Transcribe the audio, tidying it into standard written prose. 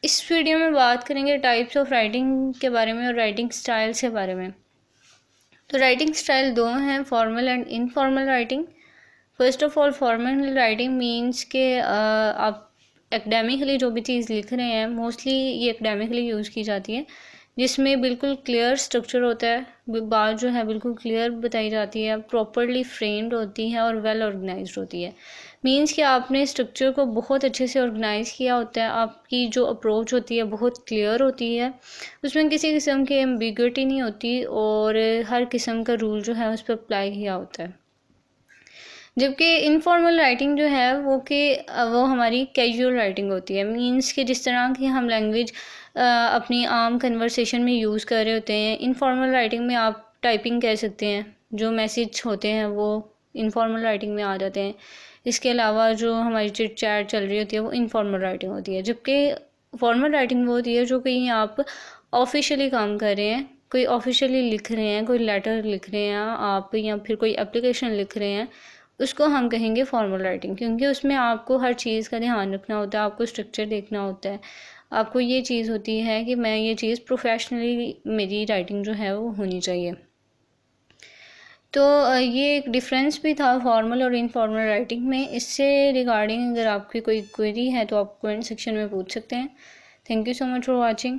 इस वीडियो में बात करेंगे टाइप्स ऑफ राइटिंग के बारे में और राइटिंग स्टाइल्स के बारे में। तो राइटिंग स्टाइल दो हैं, formal and informal writing. First of all formal writing means के आप एकेडमिकली जो भी चीज़ लिख रहे हैं, मोस्टली ये एकेडमिकली यूज़ की जाती है, जिसमें बिल्कुल क्लियर स्ट्रक्चर होता है, बात जो है बिल्कुल क्लियर बताई जाती है, प्रॉपरली फ्रेम्ड होती है और वेल ऑर्गेनाइज्ड होती है। मींस कि आपने स्ट्रक्चर को बहुत अच्छे से ऑर्गेनाइज किया होता है, आपकी जो अप्रोच होती है बहुत क्लियर होती है, उसमें किसी किस्म की एम्बिग्युइटी नहीं होती और हर किस्म का रूल जो है उस पर अप्लाई किया होता है। जबकि इनफॉर्मल राइटिंग जो है वो हमारी कैजुअल राइटिंग होती है। मींस कि जिस तरह की हम लैंग्वेज अपनी आम कन्वर्सेशन में यूज़ कर रहे होते हैं, इनफॉर्मल राइटिंग में आप टाइपिंग कह सकते हैं, जो मैसेज होते हैं वो इनफॉर्मल राइटिंग में आ जाते हैं। इसके अलावा जो हमारी चिट चैट चल रही होती है वो इनफॉर्मल राइटिंग होती है। जबकि फॉर्मल राइटिंग वो होती है जो कहीं आप ऑफिशियली काम कर रहे हैं, कोई ऑफिशियली लिख रहे हैं, कोई लेटर लिख रहे हैं आप, या फिर कोई एप्लीकेशन लिख रहे हैं, उसको हम कहेंगे फॉर्मल राइटिंग। क्योंकि उसमें आपको हर चीज़ का ध्यान रखना होता है, आपको स्ट्रक्चर देखना होता है, आपको ये चीज़ होती है कि मैं ये चीज़ प्रोफेशनली मेरी राइटिंग जो है वो होनी चाहिए। तो ये एक डिफरेंस भी था फॉर्मल और इनफॉर्मल राइटिंग में। इससे रिगार्डिंग अगर आपकी कोई क्वेरी है तो आप कमेंट सेक्शन में पूछ सकते हैं। Thank you so much for watching.